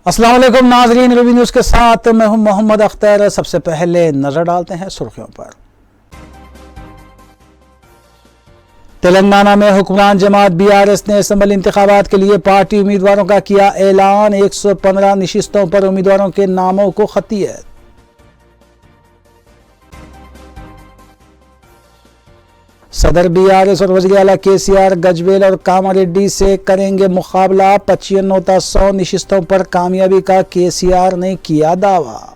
अस्सलाम वालेकुम नाजरीन, रवि न्यूज़ के साथ मैं हूं मोहम्मद अख्तर। सबसे पहले नजर डालते हैं सुर्खियों पर। तेलंगाना में हुक्मरान जमात बीआरएस ने असम्बली इंतखाबात के लिए पार्टी उम्मीदवारों का किया ऐलान। 115 नशिस्तों पर उम्मीदवारों के नामों को खतियत। सदर बीआरएस और वज़ीर आला केसीआर गजवेल और कामारेड्डी से करेंगे मुकाबला। 95 नशिस्तों पर कामयाबी का केसीआर ने किया दावा।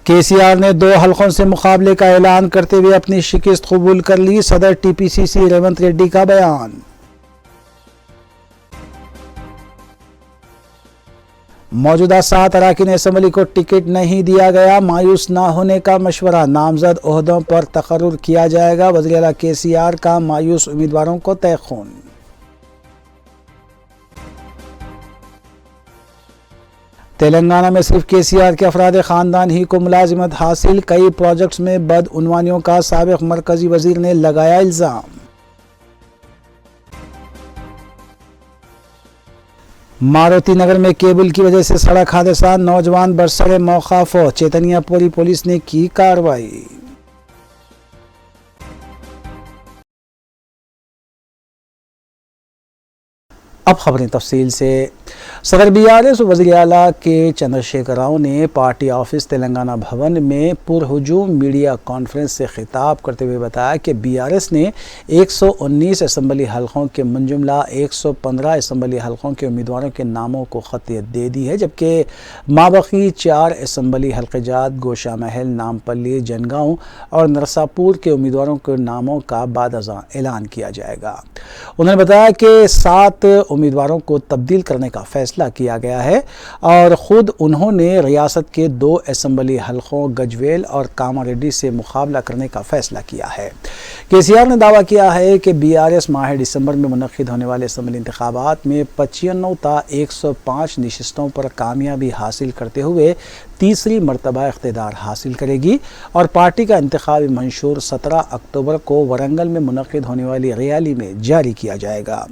केसीआर ने 2 हलकों से मुकाबले का ऐलान करते हुए अपनी शिकस्त कबूल कर ली। सदर टीपीसीसी रेवंत रेड्डी का बयान। मौजूदा 7 अरकान असम्बली को टिकट नहीं दिया गया, मायूस ना होने का मशवरा। नामजद ओहदों पर तकर्रुर किया जाएगा। वज़ीर आला केसीआर का मायूस उम्मीदवारों को तयख़ून। तेलंगाना में सिर्फ केसीआर के अफराद ख़ानदान ही को मुलाजिमत हासिल। कई प्रोजेक्ट्स में बदउनवानियों का साबिक़ मरकजी वज़ीर ने लगाया इल्ज़ाम। मारुति नगर में केबल की वजह से सड़क हादसा, नौजवान बरसरे मौका फौत। चैतन्यपुरी पुलिस ने की कार्रवाई। अब खबरें तफसील से। सदर बीआरएस और वज़ीर आला के चंद्रशेखर राव ने पार्टी ऑफिस तेलंगाना भवन में पुरहुजूम मीडिया कॉन्फ्रेंस से खिताब करते हुए बताया कि बीआरएस ने 119 असम्बली हलकों के मुंजुमला 115 असम्बली हलकों के उम्मीदवारों के नामों को खतियत दे दी है, जबकि माबकी 4 असम्बली हल्क़जात गोशा महल, नामपल्ली, जनगांव और नरसापुर के उम्मीदवारों के नामों का बाद अज़ां ऐलान किया जाएगा। उन्होंने बताया कि 7 उम्मीदवारों को तब्दील करने का फैसला किया गया है और ख़ुद उन्होंने रियासत के 2 असम्बली हलकों गजवेल और कामारेड्डी से मुकाबला करने का फैसला किया है। केसीआर ने दावा किया है कि बीआरएस माह दिसंबर में मुनक़्क़िद होने वाले असम्बली इंतखाबात में 95 नशिस्तों पर कामयाबी हासिल करते हुए तीसरी मरतबा इख्तिदार हासिल करेगी और पार्टी का इंतखाबी मंशूर 17 अक्टूबर को वरंगल में मुनक़्क़िद होने वाली रैली में जारी किया जाएगा।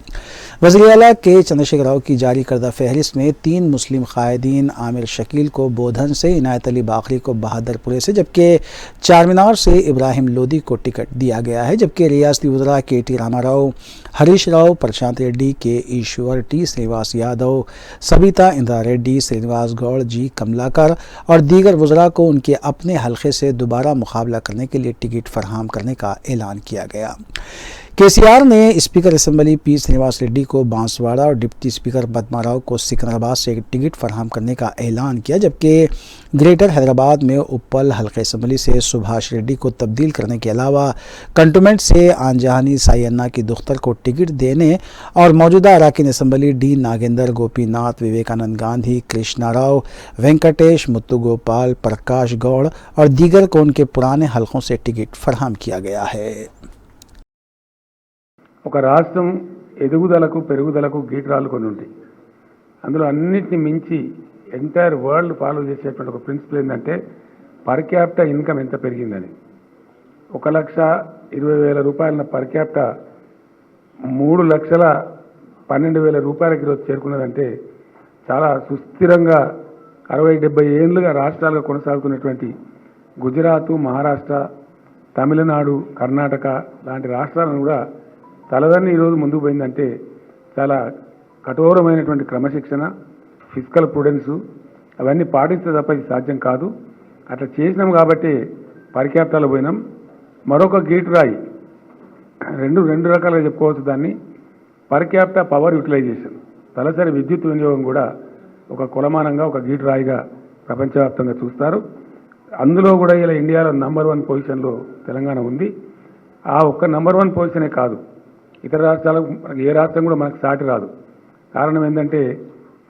वज़ीर आला के चंद्रशेखर राव की जारी करदा फहरिस्त में 3 मुस्लिम कायदीन आमिर शकील को बोधन से, इनायत अली बाकरी को बहादुरपुरे से, जबकि चारमीनार से इब्राहिम लोधी को टिकट दिया गया है। जबकि रियासती वज़रा के.टी. रामाराव, हरीश राव, प्रशांत रेड्डी, के ईश्वर, टी श्रीनिवास यादव, सबिता इंदिरा रेड्डी, श्रीनिवास गौड़, जी कमलाकर और दीगर वज़रा को उनके अपने हल्के से दोबारा मुकाबला करने के लिए टिकट फराहम करने का ऐलान किया गया। केसीआर ने स्पीकर असम्बली पी श्रीनिवास रेड्डी को बांसवाड़ा और डिप्टी स्पीकर पद्मा राव को सिकंदराबाद से टिकट फराहम करने का ऐलान किया, जबकि ग्रेटर हैदराबाद में उप्पल हल्के असम्बली से सुभाष रेड्डी को तब्दील करने के अलावा कंटोनमेंट से आनजहानी साइन्ना की दुख्तर को टिकट देने और मौजूदा अरकान असम्बली डी नागेंद्र, गोपीनाथ, विवेकानंद गांधी, कृष्णा राव, वेंकटेश, मुत्तू गोपाल, प्रकाश गौड़ और दीगर को उनके पुराने हलकों से टिकट फराहम किया गया है। ఒక రాష్ట్రం ఎదుగుదలకు పెరుగుదలకు గీటరాలు కొన్ని ఉంటాయి. అందులో అన్నిటిని మించి ఎంటైర్ వరల్డ్ ఫాలో చేసేటువంటి ఒక ప్రిన్సిపల్ ఏంటంటే పర్ క్యాపిటా ఇన్కమ్ ఎంత పెరిగిందని. 1,20,000 రూపాయల పర్ క్యాపిటా 3,12,000 రూపాయలకి ఈరోజు చేరుకున్నదంటే చాలా సుస్థిరంగా 60-70 ఏళ్ళుగా రాష్ట్రాలుగా కొనసాగుతున్నటువంటి గుజరాత్, మహారాష్ట్ర, తమిళనాడు, కర్ణాటక లాంటి రాష్ట్రాలను కూడా తలదన్ని ఈరోజు ముందుకు పోయిందంటే చాలా కఠోరమైనటువంటి క్రమశిక్షణ, ఫిజికల్ ప్రుడెన్సు అవన్నీ పాటిస్తే తప్ప ఇది సాధ్యం కాదు. అట్లా చేసినాం కాబట్టి పర్ క్యాపిటాలో పోయినాం. మరొక గీటు రాయి రెండు రకాలుగా చెప్పుకోవచ్చు దాన్ని. పర్ క్యాపిటా పవర్ యూటిలైజేషన్, తలసరి విద్యుత్ వినియోగం కూడా ఒక కొలమానంగా ఒక గీటు రాయిగా ప్రపంచవ్యాప్తంగా చూస్తారు. అందులో కూడా ఇలా ఇండియాలో నంబర్ 1 పొజిషన్లో తెలంగాణ ఉంది. ఆ ఒక్క నంబర్ 1 పొజిషనే కాదు, ఇతర రాష్ట్రాలకు ఏ రాష్ట్రం కూడా మనకు సాటి రాదు. కారణం ఏంటంటే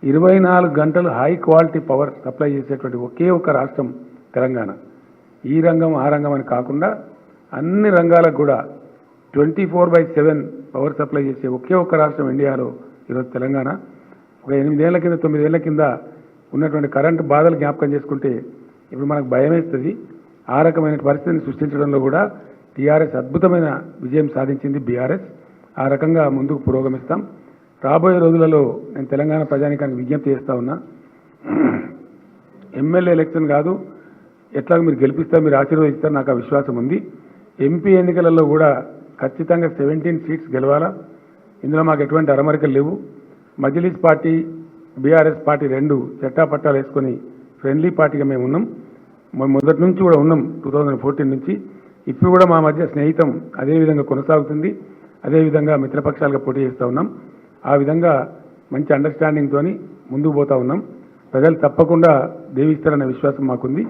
24 గంటలు హై క్వాలిటీ పవర్ సప్లై చేసేటువంటి ఒకే ఒక రాష్ట్రం తెలంగాణ. ఈ రంగం ఆ రంగం అని కాకుండా అన్ని రంగాలకు కూడా 24/7 పవర్ సప్లై చేసే ఒకే ఒక రాష్ట్రం ఇండియాలో ఈరోజు తెలంగాణ. ఒక 8 ఏళ్ల కింద 9 ఏళ్ల కింద ఉన్నటువంటి కరెంటు బాధలు జ్ఞాపకం చేసుకుంటే ఇప్పుడు మనకు భయం వేస్తుంది. ఆ రకమైన పరిస్థితిని సృష్టించడంలో కూడా టీఆర్ఎస్ అద్భుతమైన విజయం సాధించింది. బీఆర్ఎస్ ఆ రకంగా ముందుకు పురోగమిస్తాం. రాబోయే రోజులలో నేను తెలంగాణ ప్రజానికానికి విజ్ఞప్తి చేస్తా ఉన్నా, ఎమ్మెల్యే ఎలక్షన్ కాదు, ఎట్లాగో మీరు గెలిపిస్తారు, మీరు ఆశీర్వదిస్తారు, నాకు ఆ విశ్వాసం ఉంది. ఎంపీ ఎన్నికలలో కూడా ఖచ్చితంగా 17 సీట్స్ గెలవాలా. ఇందులో మాకు ఎటువంటి అరమరికలు లేవు. మజ్లిస్ పార్టీ, బీఆర్ఎస్ పార్టీ రెండు చట్టాపట్టాలు వేసుకొని ఫ్రెండ్లీ పార్టీగా మేము ఉన్నాం. మొదటి నుంచి కూడా ఉన్నాం, 2014 నుంచి. ఇప్పుడు కూడా మా మధ్య స్నేహితం అదేవిధంగా కొనసాగుతుంది. అదేవిధంగా మిత్రపక్షాలుగా పోటీ చేస్తూ ఉన్నాం. ఆ విధంగా మంచి అండర్స్టాండింగ్తో ముందుకు పోతూ ఉన్నాం. ప్రజలు తప్పకుండా దీవిస్తారనే విశ్వాసం మాకుంది.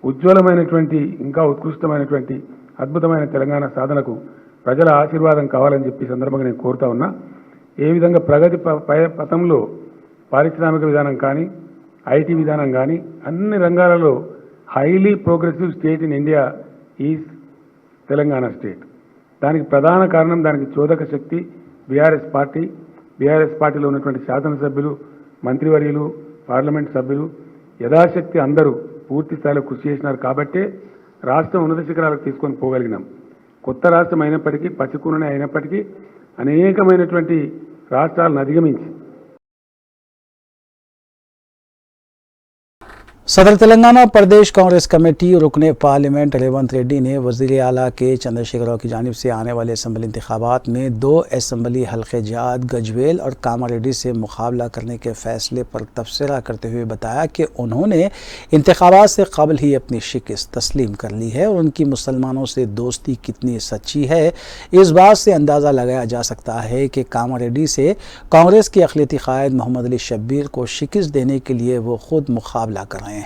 ఉజ్వలమైనటువంటి, ఇంకా ఉత్కృష్టమైనటువంటి, అద్భుతమైన తెలంగాణ సాధనకు ప్రజల ఆశీర్వాదం కావాలని చెప్పి సందర్భంగా నేను కోరుతా ఉన్నా. ఏ విధంగా ప్రగతి పథంలో పారిశ్రామిక విధానం కానీ, ఐటీ విధానం కానీ, అన్ని రంగాలలో highly progressive state in India is Telangana state. దానికి ప్రధాన కారణం, దానికి చోదక శక్తి బీఆర్ఎస్ పార్టీ. బీఆర్ఎస్ పార్టీలో ఉన్నటువంటి శాసనసభ్యులు, మంత్రివర్యులు, పార్లమెంట్ సభ్యులు యథాశక్తి అందరూ పూర్తి స్థాయిలో కృషి చేసినారు. కాబట్టే రాష్ట్రం ఉన్నత శిఖరాలకు తీసుకొని పోగలిగినాం. కొత్త రాష్ట్రం అయినప్పటికీ, పచ్చికూననే అయినప్పటికీ అనేకమైనటువంటి రాష్ట్రాలను అధిగమించి सदर तेलंगाना प्रदेश कांग्रेस कमेटी रुकने पार्लियामेंट रेवंत रेड्डी ने वज़ीर आला के चंद्रशेखर राव की जानिब से आने वाले असम्बली इंतखाबात में 2 असम्बली हल्के जात गजवेल और कामारेड्डी से मुकाबला करने के फैसले पर तबसरा करते हुए बताया कि उन्होंने इंतखाबात से कबल ही अपनी शिकस्त तस्लीम कर ली है और उनकी मुसलमानों से दोस्ती कितनी सच्ची है इस बात से अंदाज़ा लगाया जा सकता है कि कामारेड्डी से कांग्रेस के अक़लियती क़ायद मोहम्मद अली शब्बीर को शिकस्त देने के लिए वो खुद मुकाबला कर रहे हैं।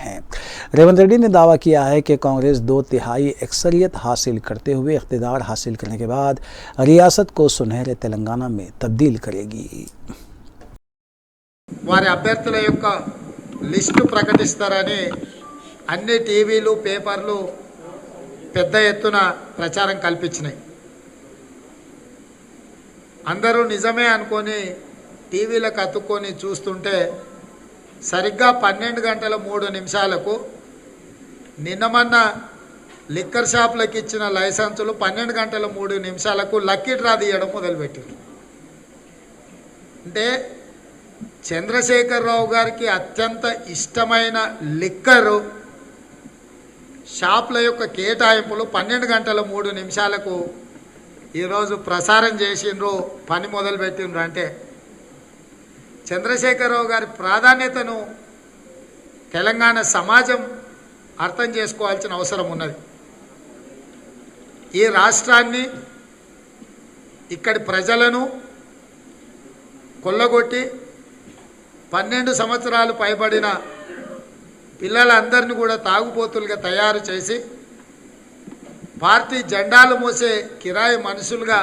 रेवंत रेड्डी ने दावा किया है कि कांग्रेस 2/3 अक्सरियत हासिल करते हुए इक़्तिदार हासिल करने के बाद रियासत को सुनहरे तेलंगाना में तब्दील करेगी। వారి అభ్యర్థుల యొక్క లిస్టు ప్రకటిస్తారని అన్ని టీవీలు, పేపర్లు పెద్ద ఎత్తున ప్రచారం కల్పించినాయి. అందరూ నిజమే అనుకొని టీవీలకు అతుక్కొని చూస్తుంటే సరిగ్గా 12 గంటల 3 నిమిషాలకు నిన్నమన్న లిక్కర్ షాపులకు ఇచ్చిన లైసెన్సులు 12 గంటల 3 నిమిషాలకు లక్కీ డ్రా తీయడం మొదలుపెట్టారు. అంటే చంద్రశేఖరరావు గారికి అత్యంత ఇష్టమైన లిక్కరు షాపుల యొక్క కేటాయింపులు 12 గంటల 3 నిమిషాలకు ఈరోజు ప్రసారం చేసిండ్రు, పని మొదలుపెట్టిండ్రు. అంటే చంద్రశేఖరరావు గారి ప్రాధాన్యతను తెలంగాణ సమాజం అర్థం చేసుకోవాల్సిన అవసరం ఉన్నది. ఈ రాష్ట్రాన్ని, ఇక్కడి ప్రజలను కొల్లగొట్టి 12 సంవత్సరాలు పైబడిన పిల్లలందరినీ కూడా తాగుబోతులుగా తయారు చేసి పార్టీ జెండాలు మోసే కిరాయి మనుషులుగా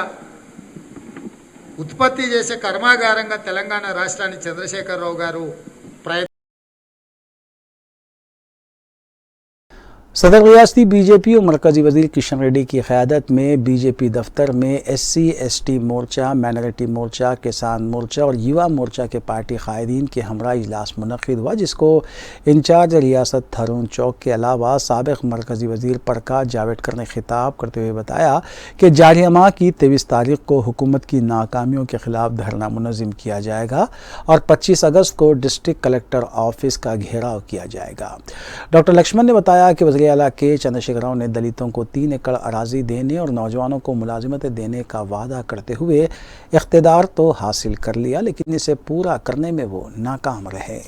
ఉత్పత్తి చేసే కర్మాగారంగా తెలంగాణ రాష్ట్రాన్ని చంద్రశేఖరరావు గారు सदर रियासती बीजेपी और मरकजी वजीर किशन रेड्डी की क़यादत में बीजेपी दफ्तर में SC/ST मोर्चा, माइनॉरिटी मोर्चा, किसान मोर्चा और युवा मोर्चा के पार्टी कायदीन के हमरा इजलास मुनक़िद हुआ, जिसको इंचार्ज रियासत थरून चौक के अलावा साबिक़ मरकजी वजीर प्रकाश जावड़ेकर ने खिताब करते हुए बताया कि जारी माह की 23 तारीख को हुकूमत की नाकामियों के ख़िलाफ़ धरना मुनज़्ज़म किया जाएगा और 25 अगस्त को डिस्ट्रिक्ट कलेक्टर ऑफिस का घेराव किया जाएगा। डॉक्टर लक्ष्मण ने बताया कि वज़ीर आला के चंद्रशेखर राव ने दलितों को 3 एकड़ अराजी देने और नौजवानों को मुलाजिमतें देने का वादा करते हुए इख्तिदार तो हासिल कर लिया, लेकिन इसे पूरा करने में वो नाकाम रहे।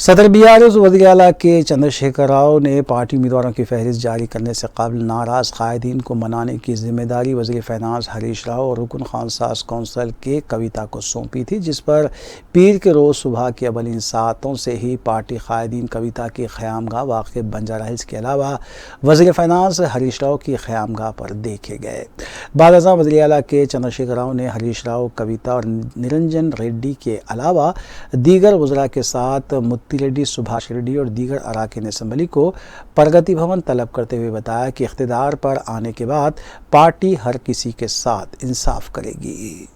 सदर बीआरएस वज़ीर-ए-आला के चंद्रशेखर राव ने पार्टी उम्मीदवारों की फहरिस्त जारी करने से कबल नाराज़ कायदीन को मनाने की जिम्मेदारी वज़ीर फाइनेंस हरीश राव और रुकन खानसास कौंसिल के कविता को सौंपी थी, जिस पर पीर के रोज़ सुबह की अवलिन सातों से ही पार्टी कायदीन कविता की क़यामगाह वाक़ बंजारा हिल्स के अलावा वज़ीर फाइनेंस हरीश राव की क़यामगाह पर देखे गए। बाद वज़ीर-ए-आला के चंद्रशेखर राव ने हरीश राव, कविता और निरंजन रेड्डी के अलावा दीगर वज़रा के साथ रेड्डी, सुभाष रेड्डी और दीगर अरकान असेंबली को प्रगति भवन तलब करते हुए बताया कि इख्तिदार पर आने के बाद पार्टी हर किसी के साथ इंसाफ करेगी।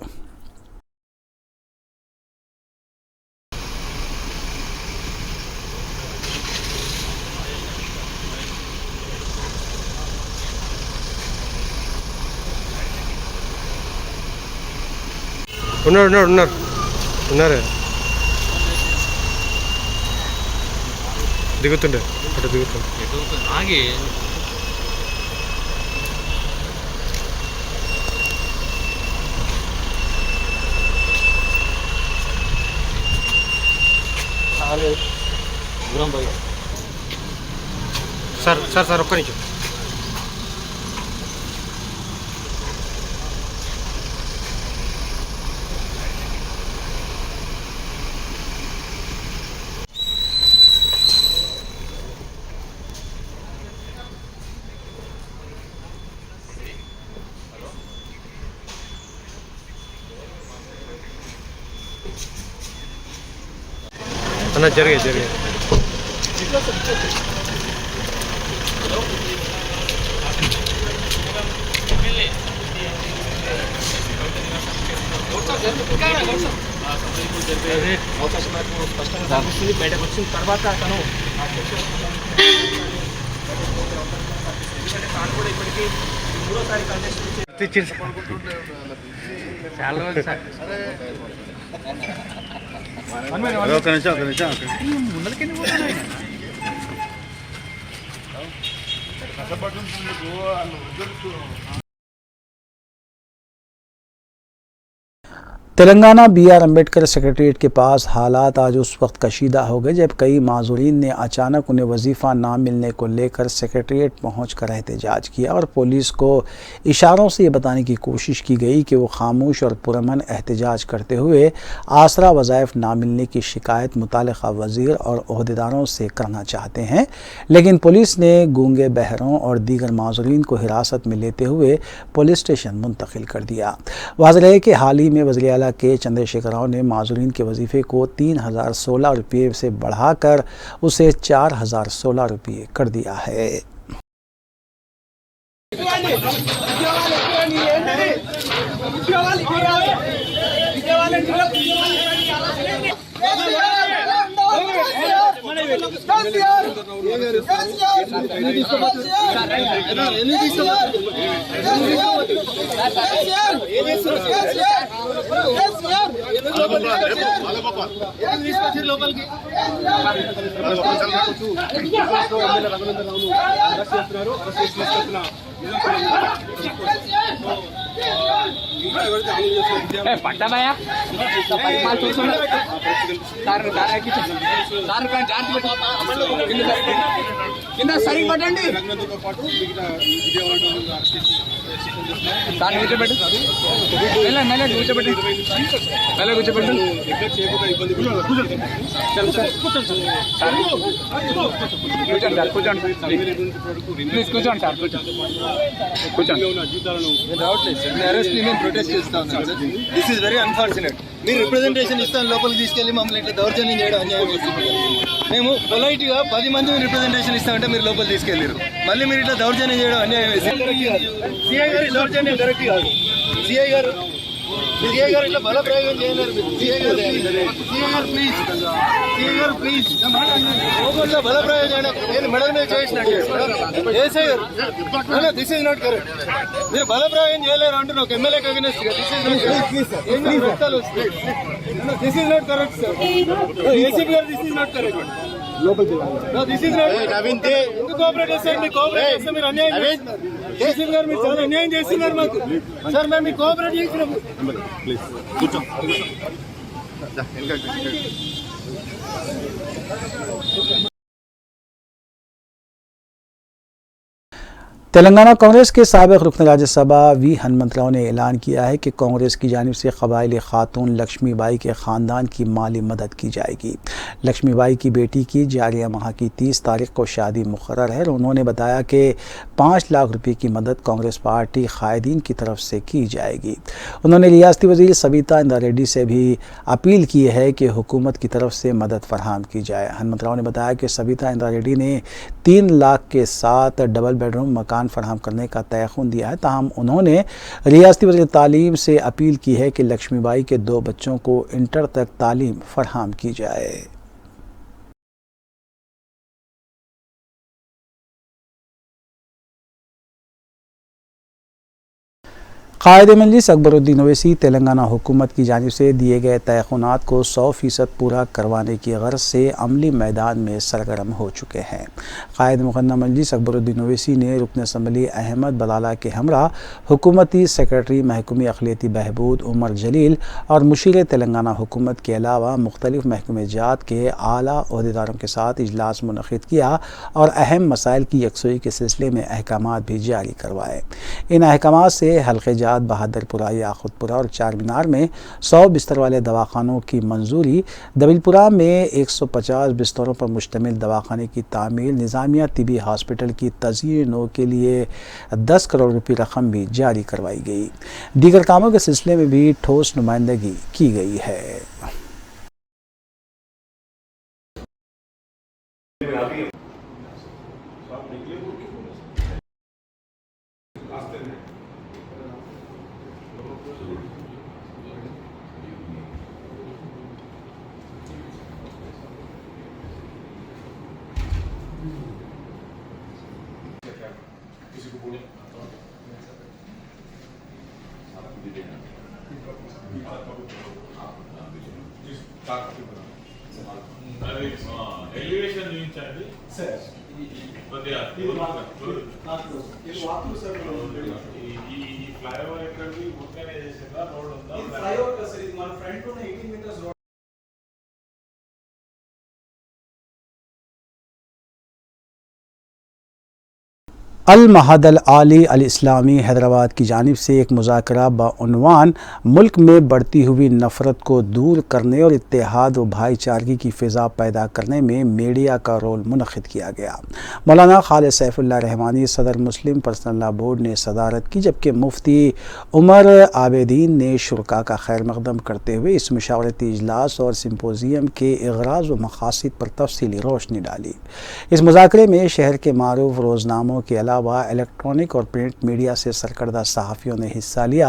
ఉన్నారు దిగుతుండే అటు దిగుతుండే ఆగి సార్ ఒక్క నిమిషం అన్న జరిగే బయటకు వచ్చిన తర్వాత తను కూడా ఇప్పటికీ మూడోసారి కంటెస్ట్ చాలా రోజులు సార్ ఒక నిమిషం ముందరికెళ్ళి పోతున్నాయి तेलंगाना BR अम्बेडकर सेक्रेटरीट के पास हालात आज उस वक्त कशीदा हो गए जब कई माजूरीन ने अचानक उन्हें वजीफ़ा ना मिलने को लेकर सेक्रेटरीट पहुंचकर एहतजाज किया और पुलिस को इशारों से ये बताने की कोशिश की गई कि वो खामोश और पुरअमन एहतजाज करते हुए आसरा वज़ाइफ ना मिलने की शिकायत मुतालिका वज़ीर और ओहदेदारों से करना चाहते हैं, लेकिन पुलिस ने गूंगे बहरों और दीगर माजूरीन को हिरासत में लेते हुए पुलिस स्टेशन मुंतकिल कर दिया। वाज़ेह है कि हाल ही में वज़ीर-ए-आला के चंद्रशेखर राव ने माजूरीन के वजीफे को 3016 रुपये से बढ़ाकर उसे 4016 रुपये कर दिया है। పడ్డామయ్యా కింద సరిగ్గా పట్టండి సార్ కూర్చోబెట్టు మెల్ల కూర్చోబెట్టు మెల్ల కూర్చోబెట్టు కూర్చోండి సార్ కూర్చోండి ప్లీజ్ కూర్చోండి సార్ కూర్చోండి అరెస్ట్ నేను ప్రొటెస్ట్ చేస్తా ఉన్నాను sir. This is very unfortunate. మీరు రిప్రజెంటేషన్ ఇస్తాను లోపలికి తీసుకెళ్ళి మమ్మల్ని ఇట్లా దౌర్జన్యం చేయడం అన్యాయం చేస్తుంది. మేము పొలైట్గా 10 మంది రిప్రజెంటేషన్ ఇస్తామంటే మీరు లోపల తీసుకెళ్ళారు, మళ్ళీ మీరు ఇట్లా దౌర్జన్యం చేయడం అన్యాయం వేసి సిఐ గారి దౌర్జన్యం కరెక్ట్ కాదు. సిఐ గారు ఇట్లా బల ప్రయోగం చేయలేరు. సిఐ గారు ప్లీజ్ లోపల బల ప్రయోగం చేయడం నేను మెడల్ మీద చేసినట్టు ఏసఐ గారు దిస్ ఈజ్ నాట్ కరెక్ట్. మీరు బల ప్రయోగం చేయలేరు అంటున్నా ఒక ఎమ్మెల్యేకి అగెన్స్ట్ గా. This is not correct sir. ACP గారు this is not correct. This is not ఎందుకు కోఆపరేట్ చేస్తారు? మీరు కోఆపరేట్ చేస్తే మీరు అన్యాయం చేస్తున్నారు. ఏసీపీ గారు మీరు చాలా అన్యాయం చేస్తున్నారు మాకు. సార్ మేము మీకు కోఆపరేట్ చేసినాము. ప్లీజ్ కూర్చో. तेलंगाना कांग्रेस के साबिक रुकन राज्यसभा वी हनुमंतराव ने ऐलान किया है कि कांग्रेस की जानिब से कबायली खातून लक्ष्मीबाई के ख़ानदान की माली मदद की जाएगी। लक्ष्मीबाई की बेटी की जारिया माह की 30 तारीख को शादी मुकर्रर है और उन्होंने बताया कि 5 लाख रुपए की मदद कांग्रेस पार्टी कायदीन की तरफ से की जाएगी। उन्होंने रियासती वज़ीर सविता इंदा रेड्डी से भी अपील की है कि हुकूमत की तरफ से मदद फराहम की जाए। हनुमंतराव ने बताया कि सविता इंदा रेड्डी ने 3 लाख के साथ डबल बेडरूम मकान फराहम करने का तयख़ुन दिया है। ताहम उन्होंने रियासती वज़ीर तालीम से अपील की है कि लक्ष्मीबाई के 2 बच्चों को इंटर तक तालीम फराहम की जाए। कायद मजलिस अकबरुद्दीन ओवैसी तेलंगाना हुकूमत की जानिब से दिए गए तयख़ुनात को 100% पूरा करवाने की गर्ज से अमली मैदान में सरगर्म हो चुके हैं। कायद मुक़न्ना मजलिस अकबरुद्दीन ओवैसी ने रुकन असम्बली अहमद बलाला के हमरा हुकूमती सेक्रेटरी महकमे अक़लियती बहबूद उमर जलील और मुशीर तेलंगाना हुकूमत के अलावा मुख्तलिफ़ महकमे जात के आला ओहदेदारों के साथ इजलास मुनक़िद किया और अहम मसाइल की यकसुई के सिलसिले में अहकामात भी जारी करवाए। इन अहकामात से हल्क़े जात बहादुरपुरा, याक़ूतपुरा और चार मीनार में 100 बिस्तर वाले दवाखानों की मंजूरी, दबिलपुरा में 150 बिस्तरों पर मुश्तमिल दवाखाने की तामीर, निज़ामिया तिबी हॉस्पिटल की तज़यीन के लिए 10 करोड़ रुपये रकम भी जारी करवाई गई। दीगर कामों के सिलसिले में भी ठोस नुमाइंदगी की गई है। ఎలివేషన్ చూపించండి సార్. కొద్దిగా ఈ ఫ్లైఓవర్ ఎక్కడికి ఊరికనే చేసిందా? రోడ్ ఉందా? ఫ్లైఓవర్ సార్, ఇది మన ఫ్రంట్ ఉన్న 18 మీటర్స్ రోడ్. अल महदल आली अल इस्लामी हैदराबाद की जानिब से एक मुज़ाकरा बउन्वान मुल्क में बढ़ती हुई नफ़रत को दूर करने और इत्तेहाद व भाईचारगी की फ़िज़ा पैदा करने में मीडिया का रोल मुनक़िद किया गया। मौलाना खालिद सैफुल्लाह रहमानी सदर मुस्लिम पर्सनल लॉ बोर्ड ने सदारत की, जबकि मुफ्ती उमर आबिदीन ने शुरका का खैर मक़दम करते हुए इस मशावरती इजलास और सिम्पोजियम के इग़राज़ व मक़ासिद पर तफ़सीली रोशनी डाली। इस मुज़ाकरे में शहर के मारूफ रोज़नामों के अलावा इलेक्ट्रॉनिक और प्रिंट मीडिया से सरकर्दा सहाफ़ियों ने हिस्सा लिया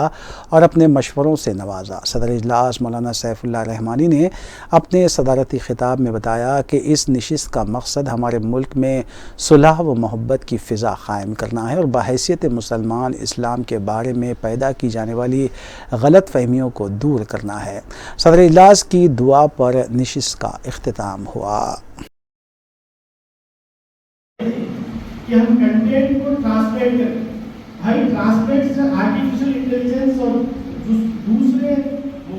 और अपने मशवरों से नवाजा। सदर इजलास मौलाना सैफुल्लाह रहमानी ने अपने सदारती खिताब में बताया कि इस नशिस्त का मकसद हमारे मुल्क में सुलह व मोहब्बत की फ़िज़ा क़ायम करना है और बहैसियत मुसलमान इस्लाम के बारे में पैदा की जाने वाली गलत फहमियों को दूर करना है। सदर इजलास की दुआ पर नशिस्त का इख्तिताम हुआ। कि हम कंटेंट को ट्रांसलेट करें। भाई ट्रांसलेट से आर्टिफिशियल इंटेलिजेंस और दूसरे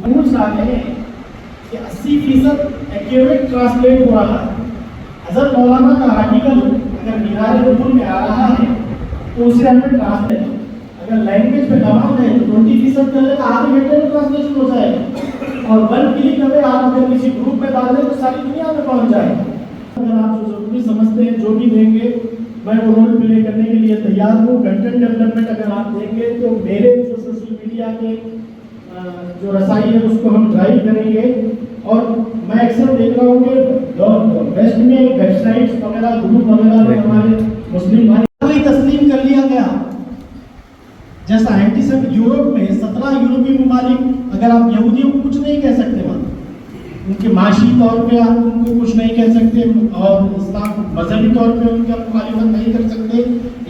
रूल्स आ गए हैं कि 80% एक्यूरेट ट्रांसलेट हो रहा है। हज़रत मौलाना का आर्टिकल अगर मीनार-ए-रुकून में आ रहा है तो उसे हमें ट्रांसलेट, अगर लैंग्वेज पे दबाव है तो 20% करने का आधे घंटे में ट्रांसलेशन हो जाएगा और 1 क्लिक में आप अगर किसी ग्रुप में डाल दें तो सारी दुनिया में पहुंच जाएगा। अगर आप जो जरूरी समझते हैं जो भी देंगे मैं वो रोल प्ले करने के लिए तैयार हूँ। कंटेंट डेवलपमेंट अगर आप देंगे तो मेरे जो सोशल मीडिया के जो रसाई है उसको हम ड्राइव करेंगे और मैं अक्सर देख रहा हूँ कि वेस्ट में वेबसाइट्स वगैरह ग्रुप वगैरह में हमारे मुस्लिम भाई तस्लीम कर लिया गया। जैसा एंटीसेमिट यूरोप में 17 यूरोपीय ममालिक, अगर आप यहूदियों को कुछ नहीं कह सकते वहाँ, उनके माशी तौर पे आप उनको कुछ नहीं कह सकते और इस्लाम मजहबी तौर पे उनका मुखालिफत नहीं कर सकते।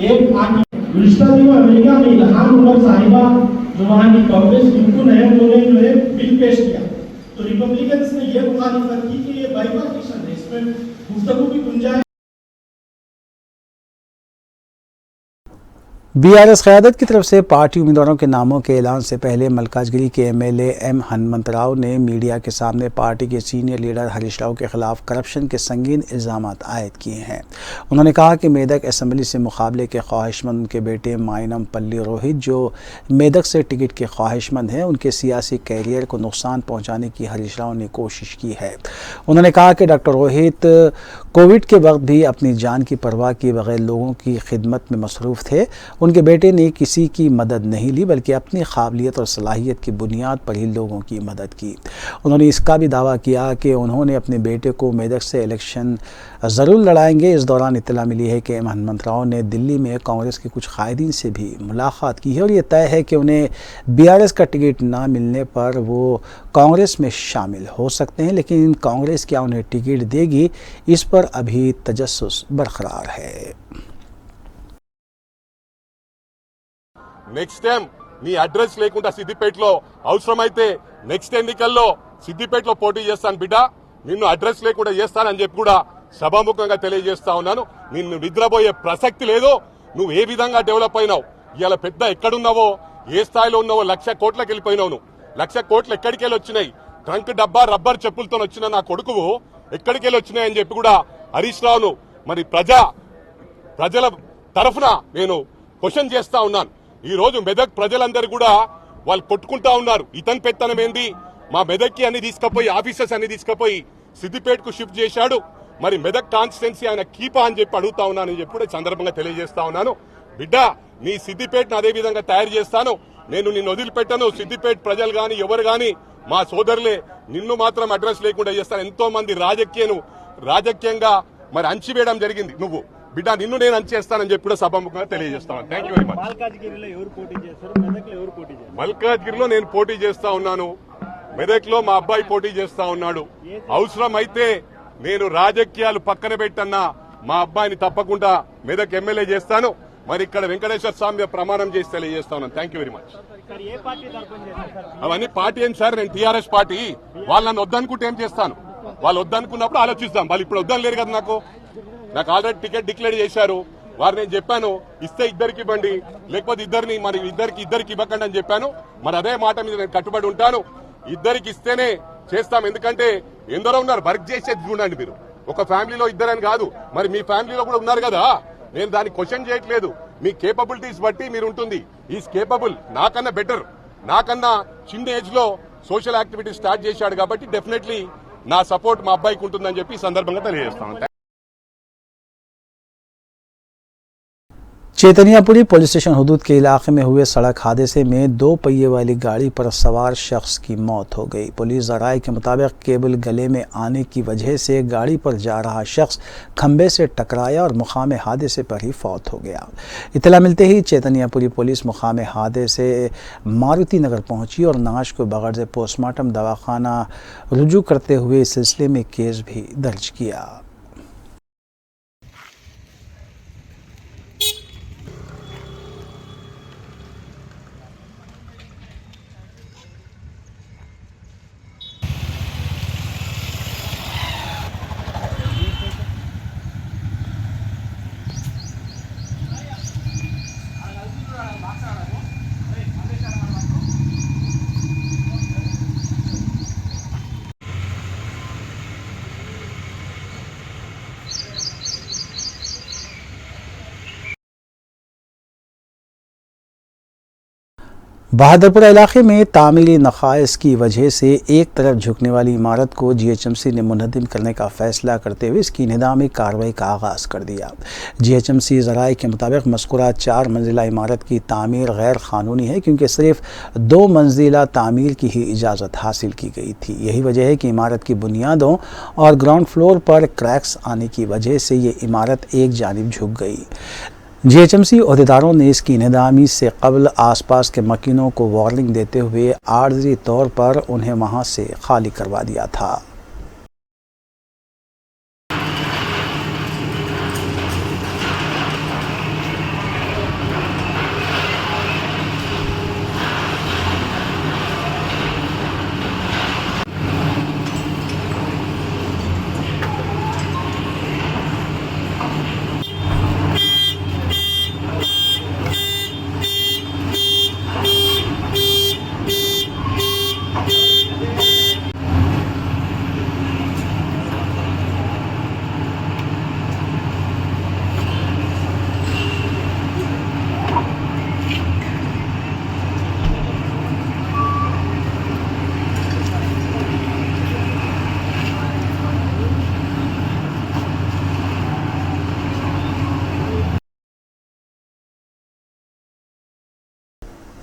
एक आगे गुज़िश्ता दिनों अमेरिका में इल्हाम उमर साहिबा जो वहाँ की कांग्रेस बिल्कुल है, उन्होंने जो है बिल पेश किया तो रिपब्लिकन्स ने यह मुखालिफत की कि ये बाइफर्केशन है, इसमें गुफ्तगू की गुंजाइश। बीआरएस क़यादत की तरफ से पार्टी उम्मीदवारों के नामों के ऐलान से पहले मल्काजगिरी के एमएलए एम हनुमंतराव ने मीडिया के सामने पार्टी के सीनियर लीडर हरीश राव के खिलाफ करप्शन के संगीन इल्ज़ामात आयद किए हैं। उन्होंने कहा कि मेदक असम्बली से मुकाबले के ख्वाहिशमंद उनके बेटे माइनम पल्ली रोहित जो मेदक से टिकट के ख्वाहिशमंद हैं, उनके सियासी कैरियर को नुकसान पहुँचाने की हरीश राव ने कोशिश की है। उन्होंने कहा कि डॉक्टर रोहित कोविड के वक्त भी अपनी जान की परवाह किए बगैर लोगों की खिदमत में मसरूफ़ थे। उनके बेटे ने किसी की मदद नहीं ली बल्कि अपनी काबिलियत और सलाहियत की बुनियाद पर ही लोगों की मदद की। उन्होंने इसका भी दावा किया कि उन्होंने अपने बेटे को मेदक से इलेक्शन ज़रूर लड़ाएंगे। इस दौरान इत्तला मिली है कि एम हनुमंतराव ने दिल्ली में कांग्रेस के कुछ कायदीन से भी मुलाकात की है और ये तय है कि उन्हें बीआरएस का टिकट ना मिलने पर वो कांग्रेस में शामिल हो सकते हैं, लेकिन कांग्रेस क्या उन्हें टिकट देगी, इस पर अभी तजस्सुस बरकरार है। నెక్స్ట్ టైం నీ అడ్రస్ లేకుండా సిద్దిపేటలో అవసరమైతే నెక్స్ట్ ఎన్నికల్లో సిద్దిపేటలో పోటీ చేస్తాను బిడ్డ, నిన్ను అడ్రస్ లేకుండా చేస్తానని చెప్పి కూడా సభాముఖంగా తెలియజేస్తా ఉన్నాను. నిన్ను నిద్రపోయే ప్రసక్తి లేదు. నువ్వు ఏ విధంగా డెవలప్ అయినావు, ఇవాళ పెద్ద ఎక్కడున్నావో, ఏ స్థాయిలో ఉన్నావో, 1,00,000 కోట్లకు వెళ్ళిపోయినావు. నువ్వు 1,00,000 కోట్లు ఎక్కడికి వెళ్ళి వచ్చినాయి? ట్రంక్ డబ్బా రబ్బర్ చెప్పులతో వచ్చిన నా కొడుకువు ఎక్కడికి వెళ్ళి వచ్చినాయని చెప్పి కూడా హరీష్ రావును మరి ప్రజల తరఫున నేను క్వశ్చన్ చేస్తా ఉన్నాను. ఈ రోజు మెదక్ ప్రజలందరూ కూడా వాళ్ళు కొట్టుకుంటా ఉన్నారు. ఇతని పెత్తనం ఏంది, మా మెదక్కి అన్ని తీసుకుపోయి ఆఫీసర్స్ అన్ని తీసుకుపోయి సిద్దిపేటకు షిఫ్ట్ చేశాడు, మరి మెదక్ కాన్స్టిట్యున్సీ ఆయన కీపా అని చెప్పి అడుగుతా ఉన్నానని చెప్పి కూడా సందర్భంగా తెలియజేస్తా ఉన్నాను. బిడ్డ, నీ సిద్దిపేటను అదే విధంగా తయారు చేస్తాను. నేను నిన్ను వదిలిపెట్టను. సిద్దిపేట ప్రజలు గాని ఎవరు గాని మా సోదరులే, నిన్ను మాత్రం అడ్రస్ లేకుండా చేస్తాను. ఎంతో మంది రాజకీయంగా మరి అంచివేయడం జరిగింది. నువ్వు బిడ్డ, నిన్ను నేను అంచేస్తానని చెప్పి కూడా సభాముఖంగా తెలియజేస్తాను. Thank you very much. మల్కాజ్గిరిలో నేను పోటీ చేస్తా ఉన్నాను. మెదక్ లో మా అబ్బాయి పోటీ చేస్తా ఉన్నాడు. అవసరం అయితే నేను రాజకీయాలు పక్కన పెట్టన్నా మా అబ్బాయిని తప్పకుండా మెదక్ ఎమ్మెల్యే చేస్తాను. మరి ఇక్కడ వెంకటేశ్వర స్వామి ప్రమాణం చేసి తెలియజేస్తా ఉన్నాను. Thank you very much. అవన్నీ పార్టీ ఏంటి సార్, నేను టీఆర్ఎస్ పార్టీ. వాళ్ళు నన్ను వద్దనుకుంటే ఏం చేస్తాను? వాళ్ళు వద్దనుకున్నప్పుడు ఆలోచిస్తాం. వాళ్ళు ఇప్పుడు వద్దని లేరు కదా. నాకు ఆల్రెడీ టికెట్ డిక్లేర్ చేశారు. వారు నేను చెప్పాను, ఇస్తే ఇద్దరికి ఇవ్వండి, లేకపోతే ఇద్దరికి ఇవ్వకండి అని చెప్పాను. మరి అదే మాట మీద నేను కట్టుబడి ఉంటాను. ఇద్దరికి ఇస్తేనే చేస్తాం. ఎందుకంటే ఎందరో ఉన్నారు వర్క్ చేసేది. చూడండి, మీరు ఒక ఫ్యామిలీలో ఇద్దరని కాదు, మరి మీ ఫ్యామిలీలో కూడా ఉన్నారు కదా. నేను దాన్ని క్వశ్చన్ చేయట్లేదు. మీ కేపబిలిటీస్ బట్టి మీరు ఉంటుంది. ఈజ్ కేపబుల్, నాకన్నా బెటర్, నాకన్నా చిన్న ఏజ్ లో సోషల్ యాక్టివిటీ స్టార్ట్ చేశాడు కాబట్టి డెఫినెట్లీ నా సపోర్ట్ మా అబ్బాయికి ఉంటుందని చెప్పి ఈ సందర్భంగా తెలియజేస్తాను. चैतन्यापुरी पुलिस स्टेशन हुदूद के इलाके में हुए सड़क हादसे में 2 पहिए वाली गाड़ी पर सवार शख्स की मौत हो गई। पुलिस ज़राए के मुताबिक केबल गले में आने की वजह से गाड़ी पर जा रहा शख्स खंबे से टकराया और मुकाम हादसे पर ही फौत हो गया। इत्तला मिलते ही चैतन्यापुरी पुलिस मुकाम हादसे मारुति नगर पहुंची और नाश को बगैर से पोस्टमार्टम दवाखाना रुजू करते हुए इस सिलसिले में केस भी दर्ज किया। बहादुरपुरा इलाके में तामीरी नक़ाइस की वजह से एक तरफ झुकने वाली इमारत को जीएचएमसी ने मुनहदिम करने का फ़ैसला करते हुए इसकी निदामी कार्रवाई का आगाज़ कर दिया। जीएचएमसी ज़राए के मुताबिक मज़कूरा 4 मंजिला इमारत की तामीर गैर क़ानूनी है, क्योंकि सिर्फ 2 मंजिला तामीर की ही इजाज़त हासिल की गई थी। यही वजह है कि इमारत की बुनियादों और ग्राउंड फ्लोर पर क्रैक्स आने की वजह से ये इमारत एक जानिब झुक गई। जीएचएमसी अहदेदारों ने इसकी निदामी से कबल आसपास के मकीनों को वार्निंग देते हुए आर्जी तौर पर उन्हें वहां से खाली करवा दिया था।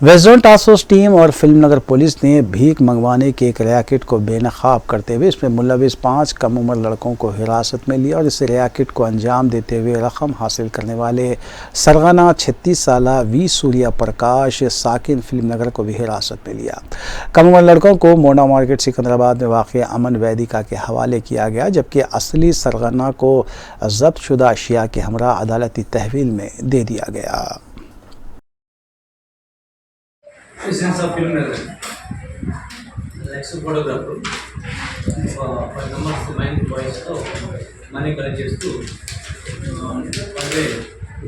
West zone task force team और फिल्मनगर पुलिस ने भीख मंगवाने के एक रैकेट को बेनकाब करते हुए इसमें मुलविस 5 कम उम्र लड़कों को हिरासत में लिया और इस रैकेट को अंजाम देते हुए रकम हासिल करने वाले सरगना 36 साल वी सूर्या प्रकाश साकिन फिल्मनगर को भी हिरासत में लिया। कम उम्र लड़कों को मोड़ा मार्केट सिकंदराबाद में वाक़ अमन वैदिका के हवाले किया गया, जबकि असली सरगना को जब्त शुदा अशिया के हमरा अदालती तहवील में दे दिया गया। Essence of film next photographer for numbers mind voice తో మనీ కలెక్ట్ చేస్తూ వాళ్ళే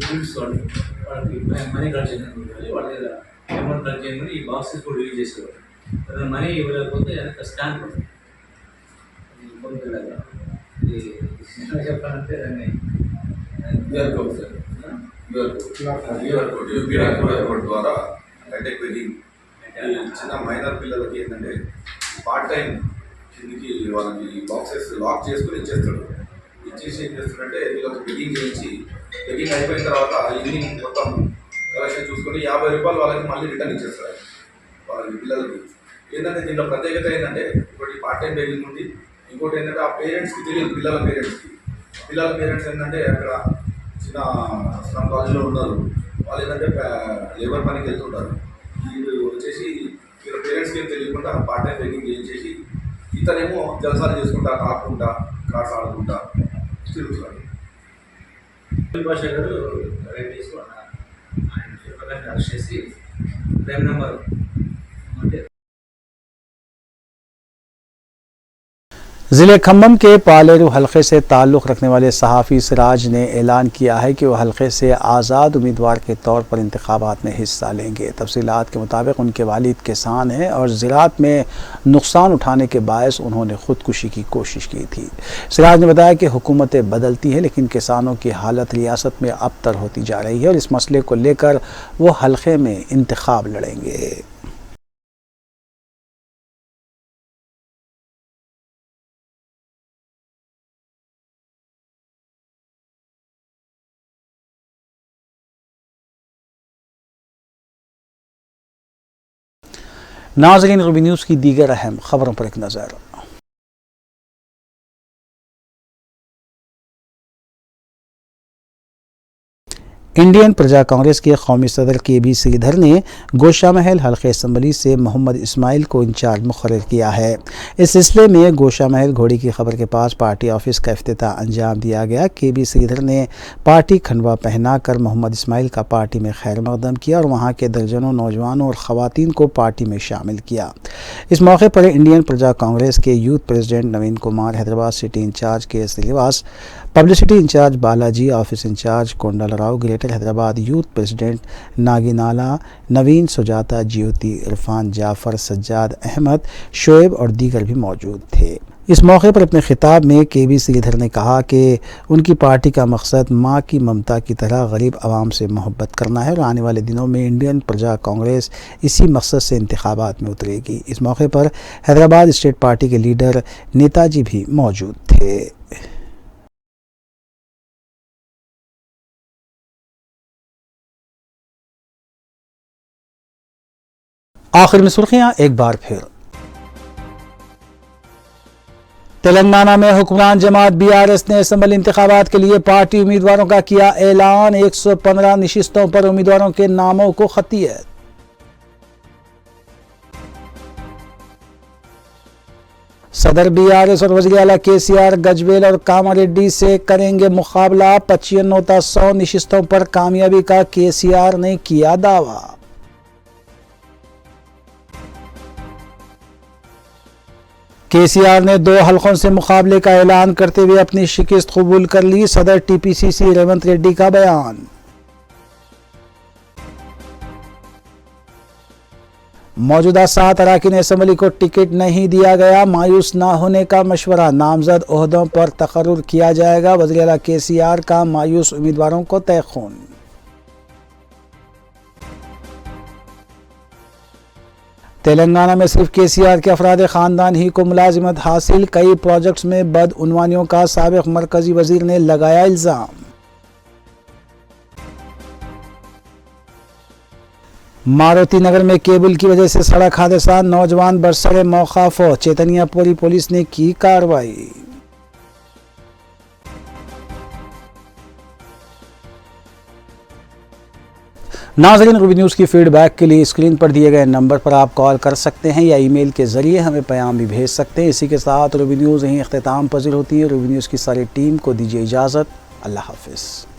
ఫిల్మ్స్ వాళ్ళకి మనీ కలెక్ట్ చేయడానికి వాళ్ళ దగ్గర అమౌంట్ కలెక్ట్ చేయమని ఈ బాక్సెస్ కూడా రిలీజ్ చేసేవారు. అదే మనీ ఇవ్వలేకపోతే వెనక స్టాంప్ పొందలేదా ఇది చెప్పాలంటే దాన్ని కోడ్ ద్వారా కంటెక్ట్ వెడ్డింగ్ చిన్న మైనర్ పిల్లలకి ఏంటంటే పార్ట్ టైం కిందికి వాళ్ళకి బాక్సెస్ లాక్ చేసుకుని ఇచ్చేస్తాడు. ఇచ్చేసి ఏం చేస్తాడంటే వీళ్ళకి బెగ్గింగ్ చేయించి బెగ్గింగ్ అయిపోయిన తర్వాత ఈవినింగ్ మొత్తం కలెక్షన్ చూసుకొని 50 రూపాయలు వాళ్ళకి మళ్ళీ రిటర్న్ ఇచ్చేస్తాడు వాళ్ళకి పిల్లలకి. ఏంటంటే దీంట్లో ప్రత్యేకత ఏంటంటే ఒకటి పార్ట్ టైం బెగ్గింగ్ ఉంది, ఇంకోటి ఏంటంటే ఆ పేరెంట్స్కి తెలియదు. పిల్లల పేరెంట్స్ ఏంటంటే అక్కడ చిన్న స్లమ్ కాలేజీలో ఉన్నారు, వాళ్ళు ఏంటంటే లేబర్ పనికి వెళ్తుంటారు. వీళ్ళు వచ్చేసి వీళ్ళ పేరెంట్స్కి ఏం తెలియకుండా పార్ట్ టైం బెగ్గింగ్ చేయించేసి ఇతనేమో జలసాలు చేసుకుంటా కాకుండా కార్డ్స్ ఆడుకుంటా తిరుగుతున్నాడు. భాష గారు రైట్ చేసి ఆయన అరెస్ట్ చేసి క్రైమ్ నెంబర్ అంటే ज़िले खम्भम के पालेरू हलके से ताल्लुक़ रखने वाले सहाफ़ी सिराज ने ऐलान किया है कि वह हलके से आज़ाद उम्मीदवार के तौर पर इंतखाबात में हिस्सा लेंगे। तफसीलात के मुताबिक उनके वालिद किसान हैं और ज़राअत में नुकसान उठाने के बायस उन्होंने ख़ुदकुशी की कोशिश की थी। सिराज ने बताया कि हुकूमतें बदलती हैं लेकिन किसानों की हालत रियासत में अबतर होती जा रही है और इस मसले को लेकर वो हलके में इंतखाब लड़ेंगे। नाज़रीन, रूबी न्यूज़ की दीगर अहम खबरों पर एक नज़र। इंडियन प्रजा कांग्रेस के कौमी सदर KB श्रीधर ने गोशा महल हल्के असम्बली से मोहम्मद इस्माइल को इंचार्ज मुकर्रर किया है। इस सिलसिले में गोशा महल घोड़ी की खबर के पास पार्टी ऑफिस का इफ्तिताह अंजाम दिया गया। KB श्रीधर ने पार्टी खंडवा पहनाकर मोहम्मद इस्माइल का पार्टी में खैर मकदम किया और वहाँ के दर्जनों नौजवानों और ख़वातीन को पार्टी में शामिल किया। इस मौके पर इंडियन प्रजा कांग्रेस के youth president Naveen Kumar, Hyderabad city incharge KS Srinivas, publicity incharge Balaji, office incharge Kondalrao, greater Hyderabad youth president Naginala, Naveen, Sujatha, Jyoti, Irfan, Jafar, Sajjad Ahmed, Shoaib और दीगर भी मौजूद थे। इस मौके पर अपने खिताब में KB श्रीधर ने कहा कि उनकी पार्टी का मकसद माँ की ममता की तरह गरीब आवाम से मोहब्बत करना है और आने वाले दिनों में इंडियन प्रजा कांग्रेस इसी मकसद से इंतखाबात में उतरेगी। इस मौके पर हैदराबाद स्टेट पार्टी के लीडर नेताजी भी मौजूद थे। आखिर में सुर्खियां एक बार फिर। तेलंगाना में हुक्मरान जमात BRS ने असम्बली इंतखाबात के लिए पार्टी उम्मीदवारों का किया ऐलान। 115 नशिस्तों पर उम्मीदवारों के नामों को खतियत। सदर BRS और वज़ीर आला KCR गजवेल और कामारेड्डी से करेंगे मुकाबला। 95 नशिस्तों पर कामयाबी का KCR ने किया दावा। KCR ने 2 हलकों से मुकाबले का ऐलान करते हुए अपनी शिकस्त कबूल कर ली। सदर TPCC रेवंत रेड्डी का बयान। मौजूदा 7 अरकान असम्बली को टिकट नहीं दिया गया, मायूस ना होने का मशवरा। नामजद ओहदों पर तकर्रुर किया जाएगा। वज़ीर आला KCR का मायूस उम्मीदवारों को तयख़ून। तेलंगाना में सिर्फ KCR के अफराद ख़ानदान ही को मुलाजिमत हासिल। कई प्रोजेक्ट्स में बदउनवानियों का साबिक़ मरकज़ी वज़ीर ने लगाया इल्ज़ाम। मारुति नगर में केबल की वजह से सड़क हादसा, नौजवान बरसरे मौकाफ, चैतन्यपुरी पुलिस ने की कार्रवाई। नाज़रीन, रूबी न्यूज़ की फीडबैक के लिए स्क्रीन पर दिए गए नंबर पर आप कॉल कर सकते हैं या ईमेल के ज़रिए हमें पैगाम भी भेज सकते हैं। इसी के साथ रूबी न्यूज़ यहीं इख्तिताम पज़ीर होती है। रूबी न्यूज़ की सारी टीम को दीजिए इजाज़त। अल्लाह हाफ़िज़।